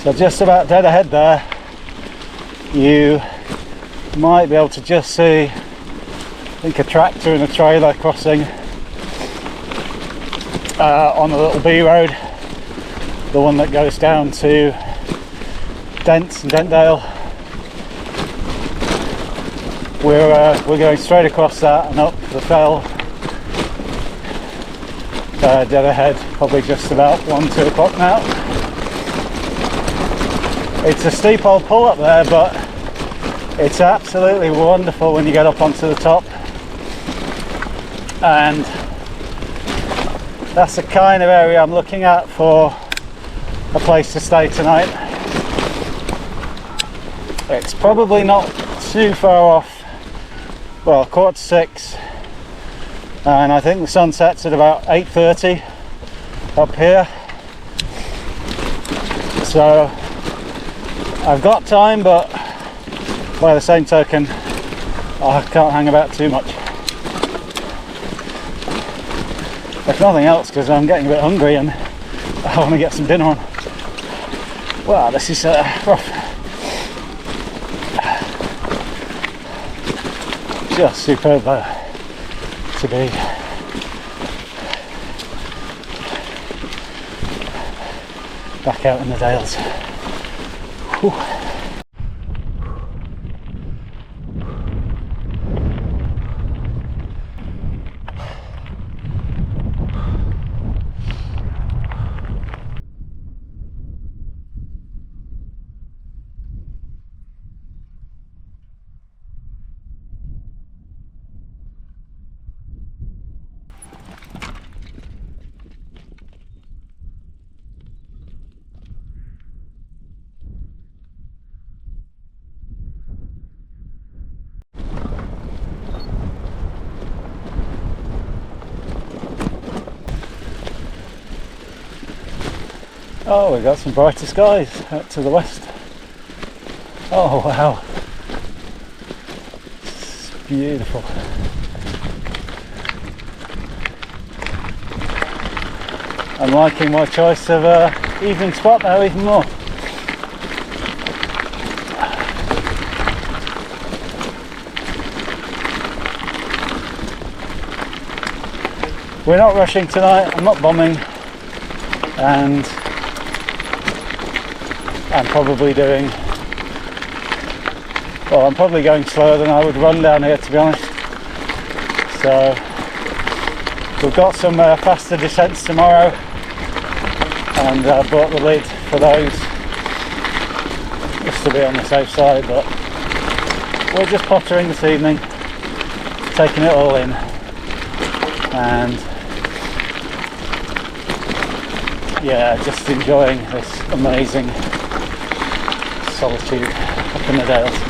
So just about dead ahead there, you might be able to just see, I think, a tractor and a trailer crossing on a little B road, the one that goes down to Dents and Dentdale. We're going straight across that and up the fell, dead ahead, probably just about 1-2 o'clock now. It's a steep old pull up there, but it's absolutely wonderful when you get up onto the top, and that's the kind of area I'm looking at for a place to stay tonight. It's probably not too far off, well, 5:45, and I think the sun sets at about 8:30 up here, so I've got time, but by the same token I can't hang about too much, if nothing else because I'm getting a bit hungry and I want to get some dinner on. Wow, this is rough. Just superb though to be back out in the Dales. Whew. Oh, we've got some brighter skies out to the west. Oh wow, it's beautiful. I'm liking my choice of evening spot now even more. We're not rushing tonight, I'm not bombing, and I'm probably doing, well, I'm probably going slower than I would run down here, to be honest. So we've got some faster descents tomorrow, and bought the lid for those just to be on the safe side, but we're just pottering this evening, taking it all in, and yeah, just enjoying this amazing solitude up in the Dales.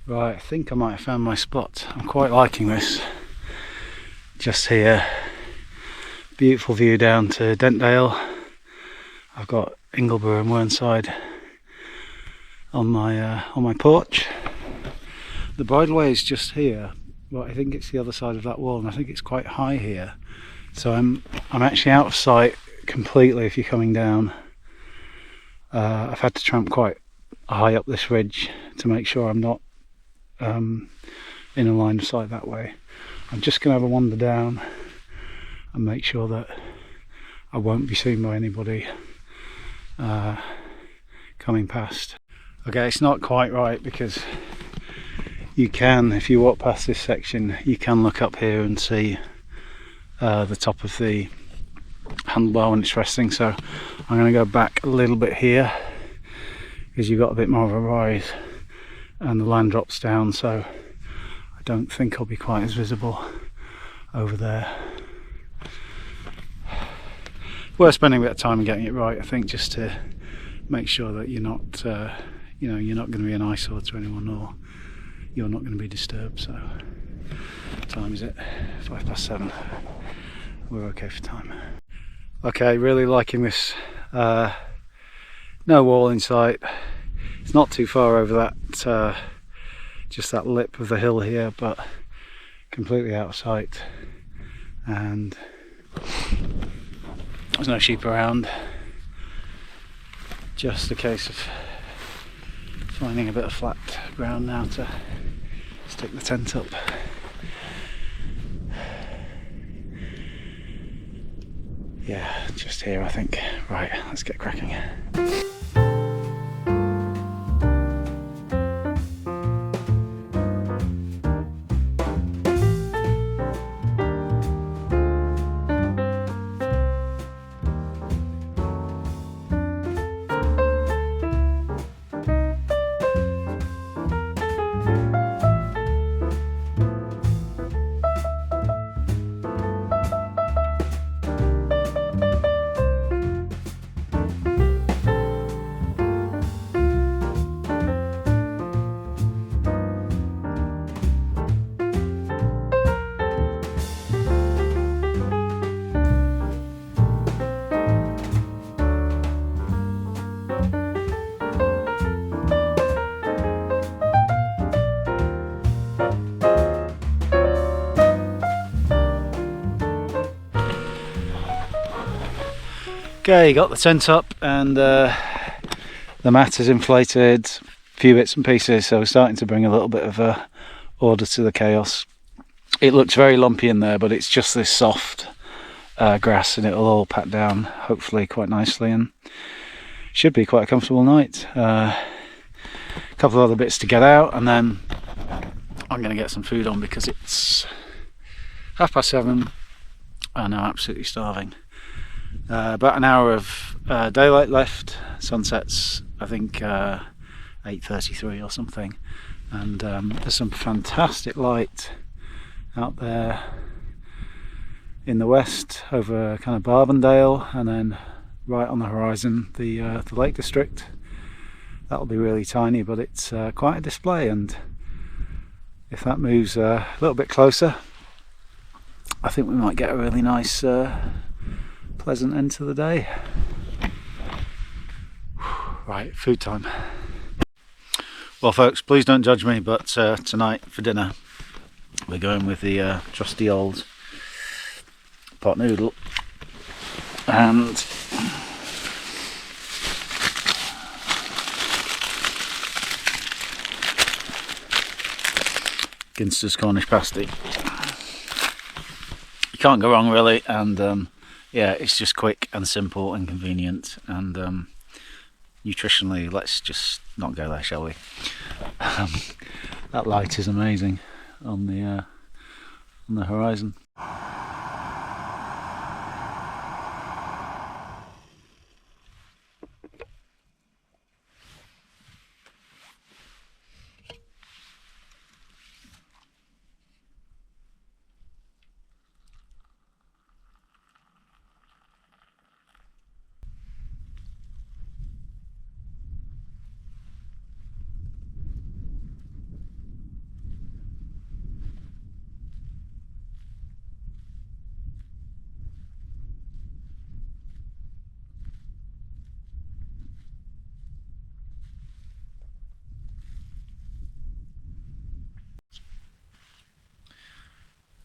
Right, I think I might have found my spot. I'm quite liking this. Just here, beautiful view down to Dentdale. I've got Ingleborough and Whernside on my porch. The bridleway is just here, but I think it's the other side of that wall, and I think it's quite high here. So I'm actually out of sight completely if you're coming down. I've had to tramp quite high up this ridge to make sure I'm not in a line of sight that way. I'm just going to have a wander down and make sure that I won't be seen by anybody coming past. Okay, it's not quite right because you can, if you walk past this section, you can look up here and see the top of the handlebar when it's resting. So I'm going to go back a little bit here because you've got a bit more of a rise and the line drops down, so I don't think I'll be quite as visible over there. Worth spending a bit of time and getting it right, I think, just to make sure that you're not you're not going to be an eyesore to anyone, or you're not going to be disturbed. So what time is it? 7:05. We're okay for time. Okay, really liking this. No wall in sight. It's not too far over that just that lip of the hill here, but completely out of sight, and there's no sheep around. Just a case of finding a bit of flat ground now to stick the tent up. Yeah, just here I think. Right, let's get cracking. Okay, got the tent up and the mat is inflated, a few bits and pieces, so we're starting to bring a little bit of order to the chaos. It looks very lumpy in there, but it's just this soft grass, and it'll all pat down hopefully quite nicely, and should be quite a comfortable night. A couple of other bits to get out, and then I'm going to get some food on because it's 7:30 and I'm absolutely starving. About an hour of daylight left. Sunset's I think 8:33 or something, and there's some fantastic light out there in the west over kind of Barbandale, and then right on the horizon the Lake District. That'll be really tiny, but it's quite a display, and if that moves a little bit closer, I think we might get a really nice pleasant end to the day. Right, food time. Well folks, please don't judge me, but tonight for dinner we're going with the trusty old pot noodle and Ginster's Cornish pasty. You can't go wrong really, and yeah, it's just quick and simple and convenient, and nutritionally, let's just not go there, shall we? That light is amazing on the horizon.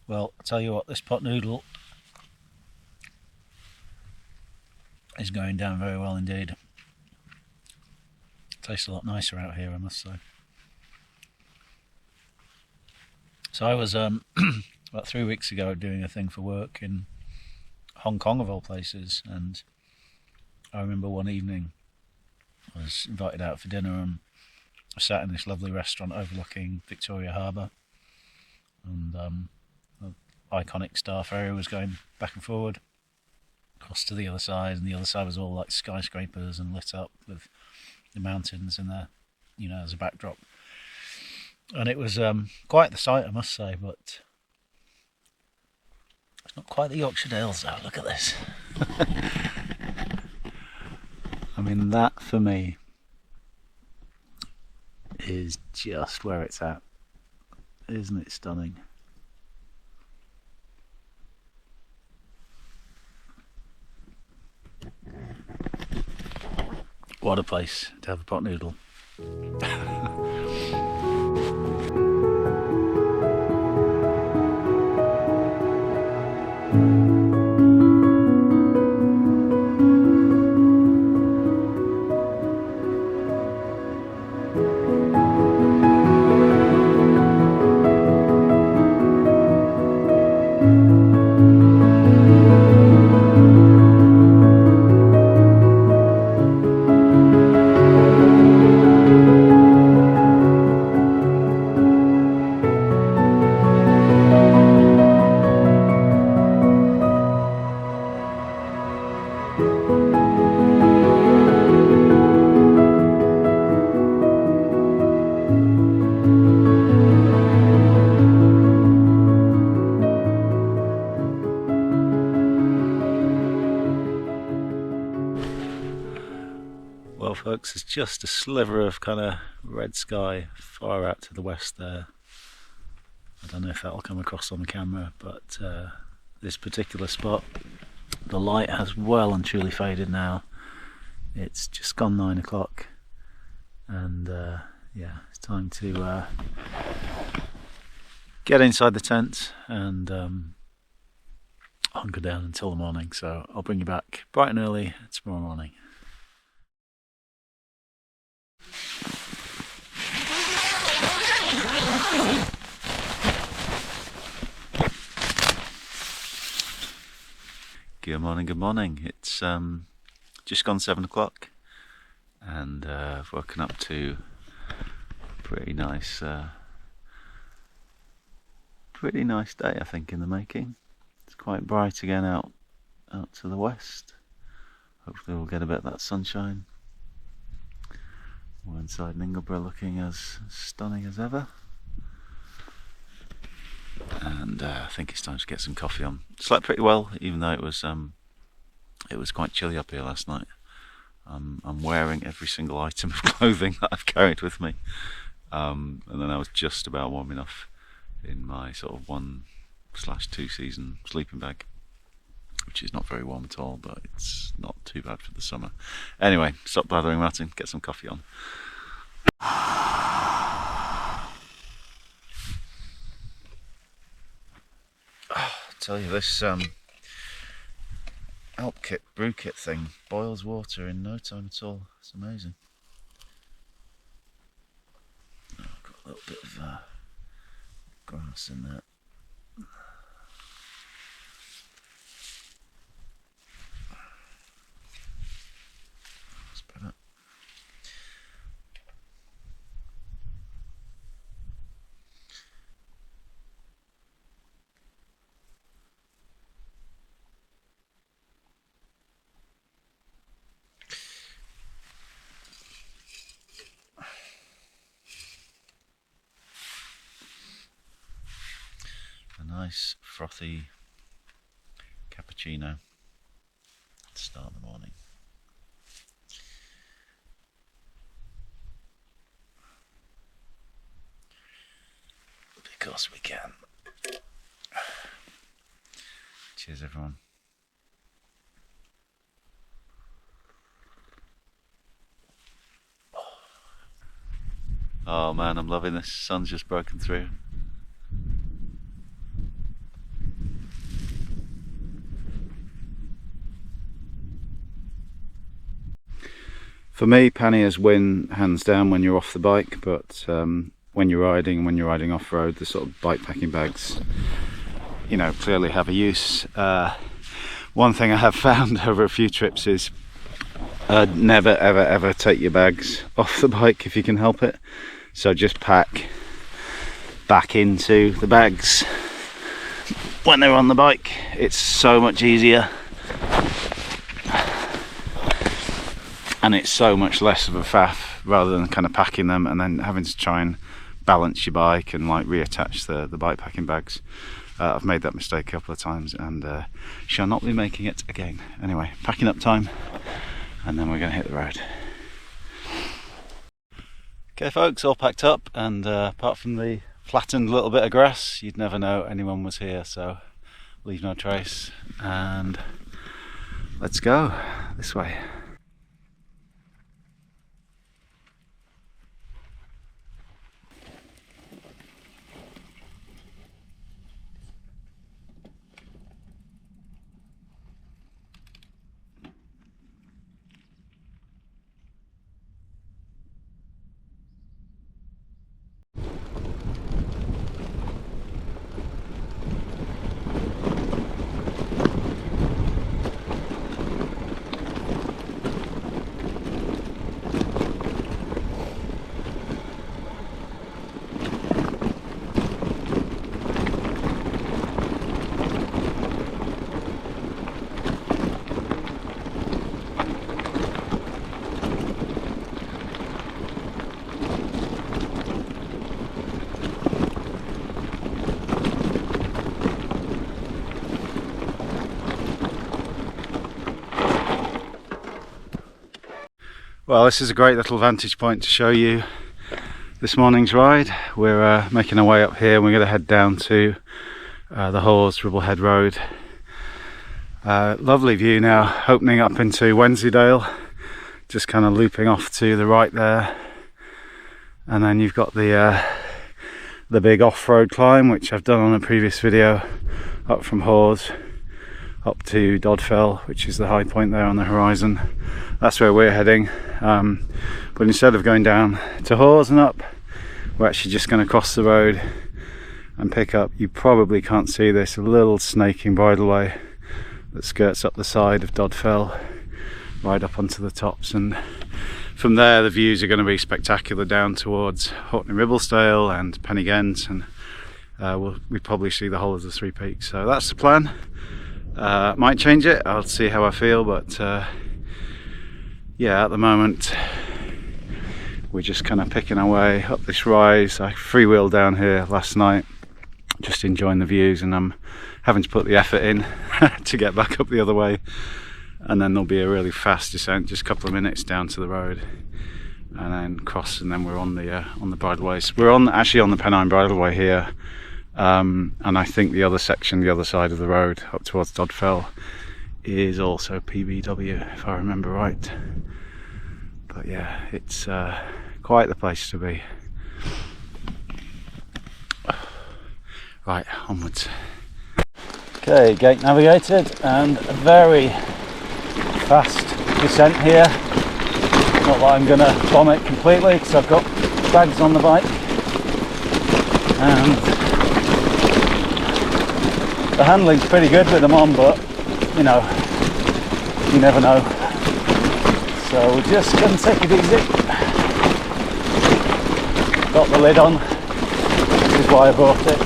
Well, I'll tell you what, this pot noodle is going down very well indeed. Tastes a lot nicer out here, I must say. So I was about 3 weeks ago doing a thing for work in Hong Kong of all places, and I remember one evening I was invited out for dinner and I sat in this lovely restaurant overlooking Victoria Harbour, and the iconic Star Ferry was going back and forward across to the other side, and the other side was all like skyscrapers and lit up with the mountains in there, you know, as a backdrop. And it was quite the sight, I must say, but it's not quite the Yorkshire Dales though. Look at this. I mean, that for me is just where it's at. Isn't it stunning? What a place to have a pot noodle. Well folks, it's just a sliver of kind of red sky far out to the west there. I don't know if that'll come across on the camera, but this particular spot, the light has well and truly faded now. It's just gone 9 o'clock, and yeah, it's time to get inside the tent and hunker down until the morning. So I'll bring you back bright and early tomorrow morning. Good morning, good morning. It's just gone 7 o'clock, and I've woken up to a pretty nice day, I think, in the making. It's quite bright again out to the west. Hopefully we'll get a bit of that sunshine. We're inside Ingleborough, looking as stunning as ever. And I think it's time to get some coffee on. Slept pretty well, even though it was quite chilly up here last night. I'm wearing every single item of clothing that I've carried with me, and then I was just about warm enough in my sort of 1/2 season sleeping bag, which is not very warm at all, but it's not too bad for the summer. Anyway, stop blathering, Martin, get some coffee on. I tell you, this Alp kit, brew kit thing boils water in no time at all. It's amazing. Oh, I've got a little bit of grass in there. That's better. Nice frothy cappuccino to start the morning. Because we can. Cheers, everyone. Oh man, I'm loving this. Sun's just broken through. For me, panniers win hands down when you're off the bike, but when you're riding off-road, the sort of bike packing bags, you know, clearly have a use. One thing I have found over a few trips is never ever take your bags off the bike if you can help it. So just pack back into the bags when they're on the bike. It's so much easier and it's so much less of a faff, rather than kind of packing them and then having to try and balance your bike and like reattach the bike packing bags. I've made that mistake a couple of times and shall not be making it again. Anyway, packing up time, and then we're going to hit the road. Okay folks, all packed up, and apart from the flattened little bit of grass, you'd never know anyone was here, so leave no trace, and let's go this way. Well, this is a great little vantage point to show you this morning's ride. We're making our way up here and we're going to head down to the Hawes Ribblehead Road. Lovely view now, opening up into Wensleydale, just kind of looping off to the right there, and then you've got the big off-road climb, which I've done on a previous video, up from Hawes up to Dodfell, which is the high point there on the horizon. That's where we're heading, but instead of going down to Hawes and up, we're actually just going to cross the road and pick up, you probably can't see this, a little snaking bridleway that skirts up the side of Dodfell right up onto the tops, and from there the views are going to be spectacular down towards Horton and Ribblesdale and Pennygent, and we probably see the whole of the Three Peaks. So that's the plan. Might change it, I'll see how I feel, but yeah, at the moment we're just kind of picking our way up this rise. I freewheeled down here last night, just enjoying the views, and I'm having to put the effort in to get back up the other way, and then there'll be a really fast descent, just a couple of minutes down to the road, and then cross, and then we're on the bridleways. We're actually on the Pennine Bridleway here, and I think the other section, the other side of the road up towards Dodfell, is also PBW if I remember right. But yeah, it's quite the place to be. Right, onwards. Okay, gate navigated, and a very fast descent here. Not that I'm going to bomb it completely because I've got bags on the bike, and the handling's pretty good with them on, but you know, you never know. So we're just going to take it easy. Got the lid on, which is why I bought it.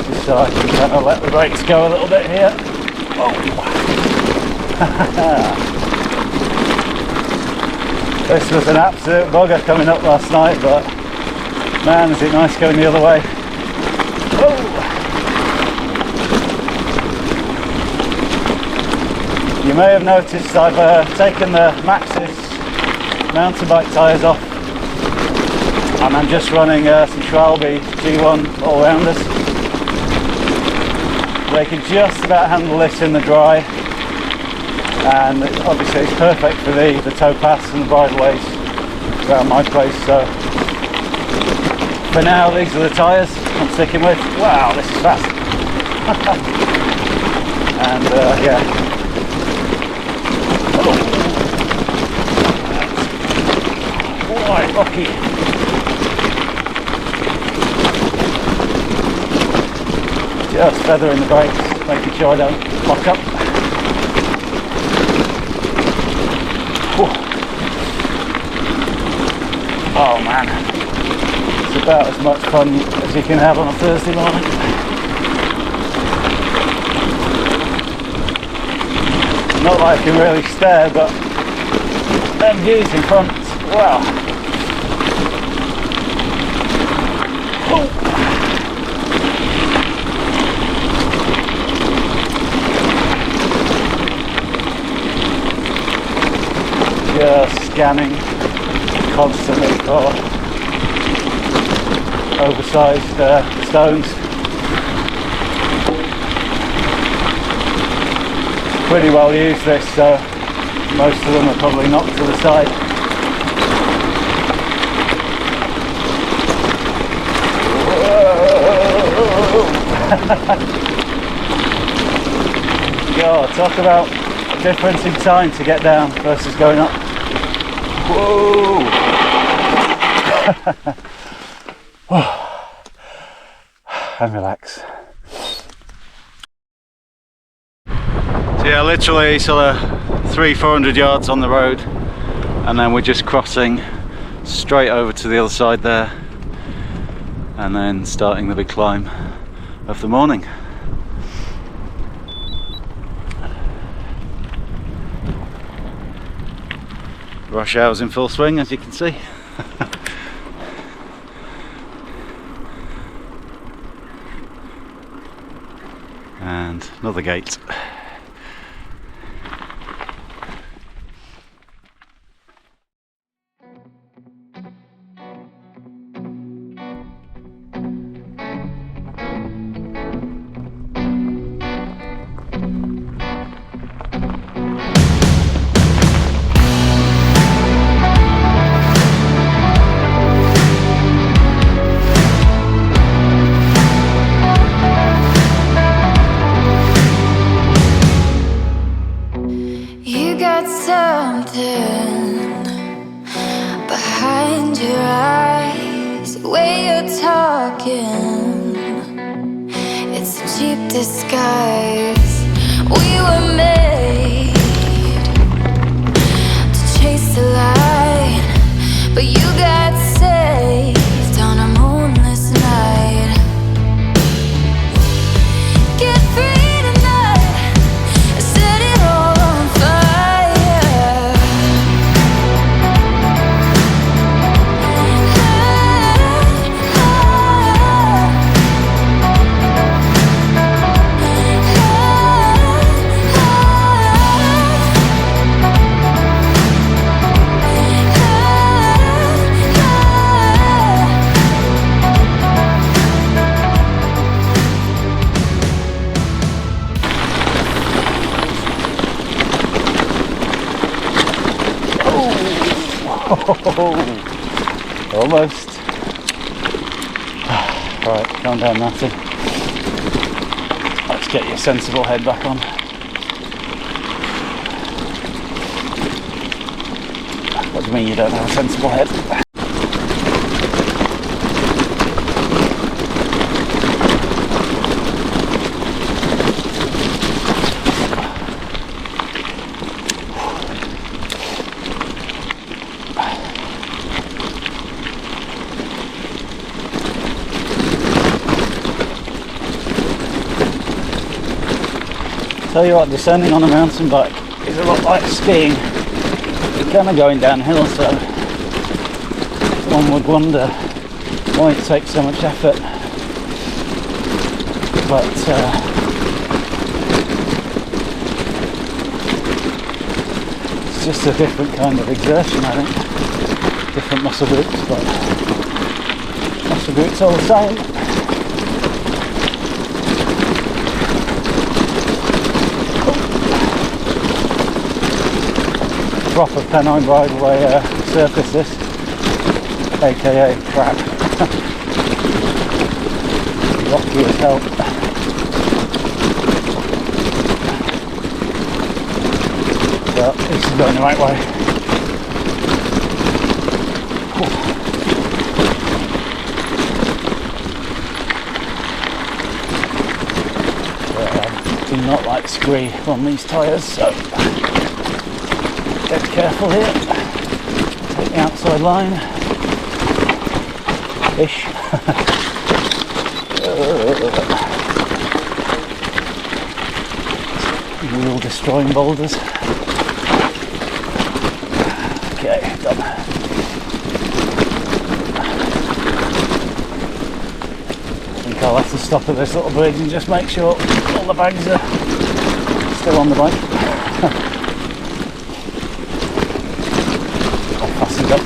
Just so I can kind of let the brakes go a little bit here. Oh. This was an absolute bugger coming up last night, but man, is it nice going the other way. Oh. You may have noticed I've taken the Maxxis mountain bike tyres off, and I'm just running some Schwalbe G1 all-rounders. They can just about handle this in the dry, and obviously it's perfect for the towpaths and the bridleways around my place. So for now, these are the tyres I'm sticking with. Wow, this is fast. And yeah. Quite rocky. Just feathering the brakes, making sure I don't lock up. Whew. Oh man, it's about as much fun as you can have on a Thursday morning. Not that I can really stare, but them views in front, wow. Oh. Just scanning constantly for oversized stones. Pretty well used this, so most of them are probably knocked to the side. God, talk about difference in time to get down versus going up. Whoa! And relax. So yeah, literally sort of 300-400 yards on the road, and then we're just crossing straight over to the other side there, and then starting the big climb of the morning. Rush hour's in full swing, as you can see. And another gate. Something behind your eyes, the way you're talking, it's a cheap disguise. We were made to chase the light, but you got saved on a moonless night. Get free. Almost. Right, calm down, Natty. Let's get your sensible head back on. What do you mean you don't have a sensible head? Tell you what, descending on a mountain bike is a lot like skiing. You're kind of going downhill, so one would wonder why it takes so much effort. But it's just a different kind of exertion, I think. Different muscle groups, but muscle groups all the same. Proper Pennine bridleway surface this, aka crap. Rocky as hell. But this is going the right way. do not like scree on these tyres, so get careful here. Take the outside line. Ish. Wheel destroying boulders. Okay, done. I think I'll have to stop at this little bridge and just make sure all the bags are still on the bike. I'll fasten it up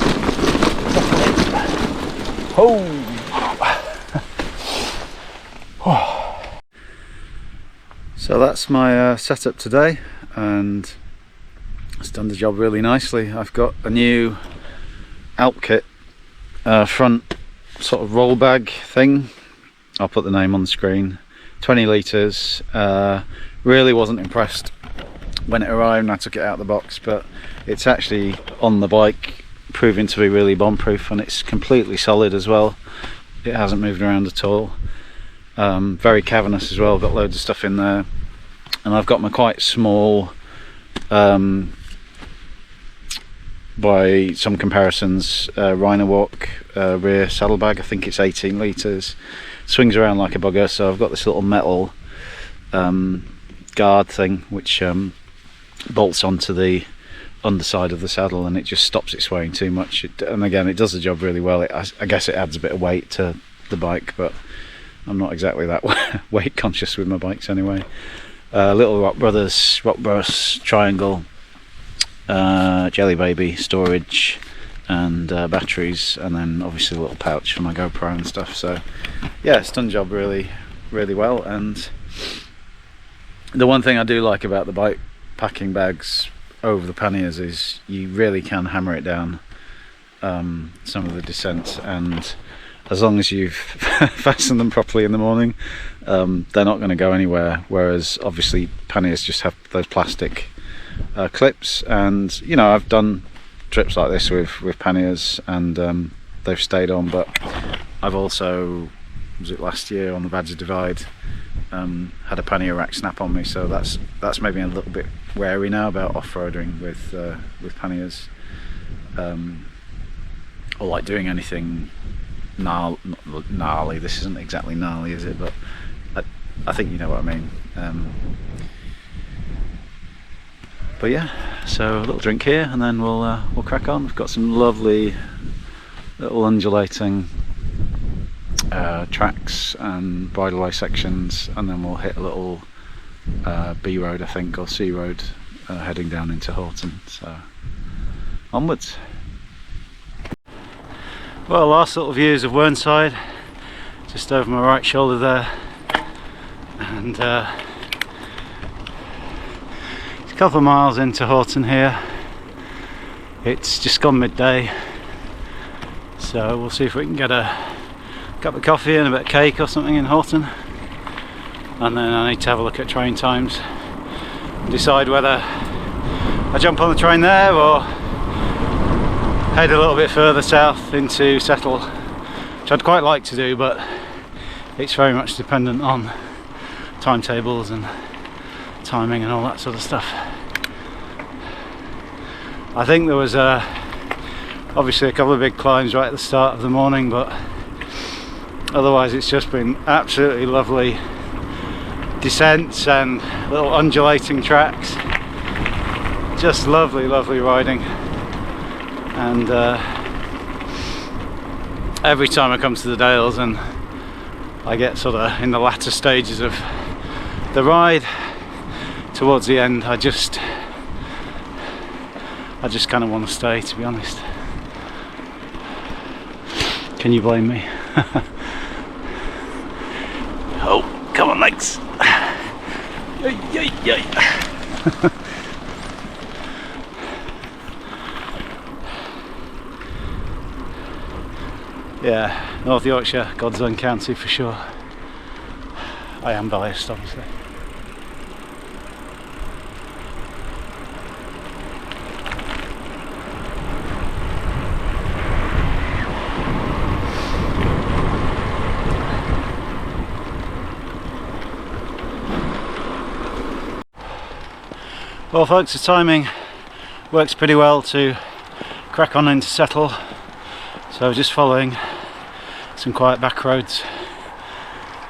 properly. Oh! So that's my setup today, and it's done the job really nicely. I've got a new Alp kit front sort of roll bag thing. I'll put the name on the screen. 20 litres. Really wasn't impressed when it arrived and I took it out of the box, but it's actually on the bike proving to be really bomb proof, and it's completely solid as well. It hasn't moved around at all. Very cavernous as well, got loads of stuff in there, and I've got my quite small, by some comparisons, Rhino Walk rear saddlebag. I think it's 18 litres, swings around like a bugger. So I've got this little metal guard thing which bolts onto the underside of the saddle, and it just stops it swaying too much. And again, it does the job really well. I guess it adds a bit of weight to the bike, but I'm not exactly that weight conscious with my bikes anyway. Little Rock Brothers Rock Bros triangle, Jelly Baby storage, and batteries, and then obviously a little pouch for my GoPro and stuff. So yeah, it's done the job really well. And the one thing I do like about the bike packing bags over the panniers is you really can hammer it down, some of the descent, and as long as you've fastened them properly in the morning, they're not going to go anywhere. Whereas obviously panniers just have those plastic clips, and you know, I've done trips like this with panniers, and they've stayed on. But I've also, was it last year on the Badger Divide, had a pannier rack snap on me, so that's made me a little bit wary now about off-roading with panniers, or like doing anything gnarly. This isn't exactly gnarly, is it? But I think you know what I mean. But yeah, so a little drink here, and then we'll crack on. We've got some lovely little undulating tracks and bridleway sections, and then we'll hit a little B road, I think, or C road, heading down into Horton. So onwards. Well, last little views of Whernside, just over my right shoulder there, and it's a couple of miles into Horton here. It's just gone midday, so we'll see if we can get a cup of coffee and a bit of cake or something in Horton, and then I need to have a look at train times and decide whether I jump on the train there or head a little bit further south into Settle, which I'd quite like to do, but it's very much dependent on timetables and timing and all that sort of stuff. I think there was obviously a couple of big climbs right at the start of the morning, but otherwise it's just been absolutely lovely descents and little undulating tracks. Just lovely riding. And every time I come to the Dales and I get sort of in the latter stages of the ride towards the end, I just kind of want to stay, to be honest. Can you blame me? Oh, come on, legs! Yay. Yeah, North Yorkshire, God's own county for sure. I am biased, obviously. Well folks, the timing works pretty well to crack on into Settle, so just following some quiet back roads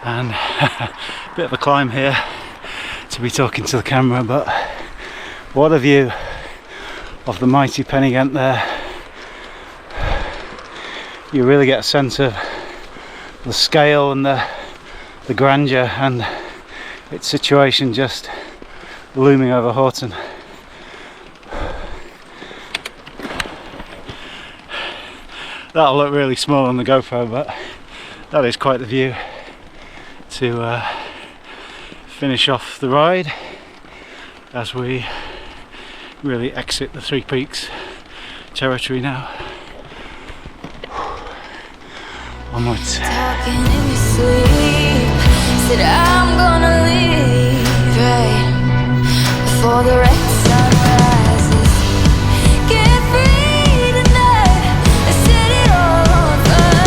and a bit of a climb here to be talking to the camera, but what a view of the mighty Pen y Ghent there. You really get a sense of the scale and the grandeur and its situation just looming over Horton. That'll look really small on the GoPro, but that is quite the view to finish off the ride as we really exit the Three Peaks territory now. Onwards. Talking in your sleep, said I'm gonna leave right before the red sun rises. Get free tonight, let's set it all on fire.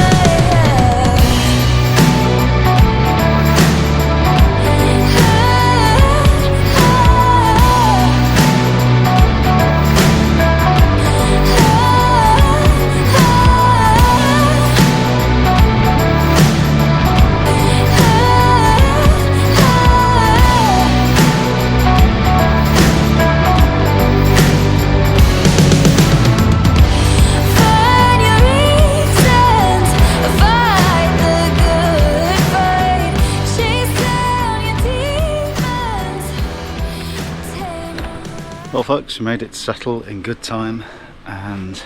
Well folks, we made it to Settle in good time, and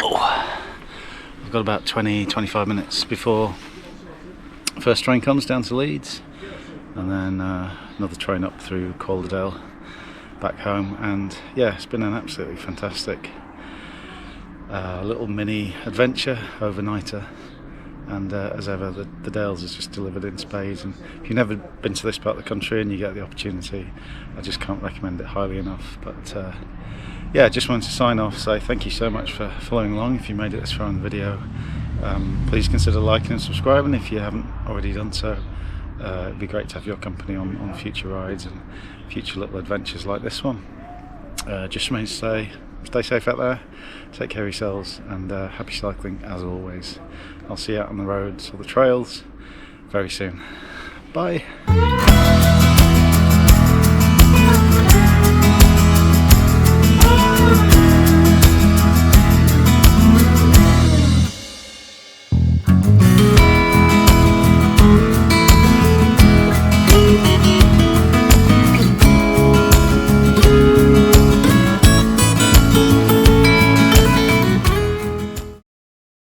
I've got about 20-25 minutes before first train comes down to Leeds, and then another train up through Calderdale back home. And yeah, it's been an absolutely fantastic little mini adventure, overnighter, and as ever the Dales has just delivered in spades. And if you've never been to this part of the country and you get the opportunity, I just can't recommend it highly enough. But yeah, just wanted to sign off, say thank you so much for following along. If you made it this far in the video, please consider liking and subscribing if you haven't already done so. It'd be great to have your company on future rides and future little adventures like this one. Just remains to say, stay safe out there, take care of yourselves, and happy cycling as always. I'll see you out on the roads or the trails very soon. Bye.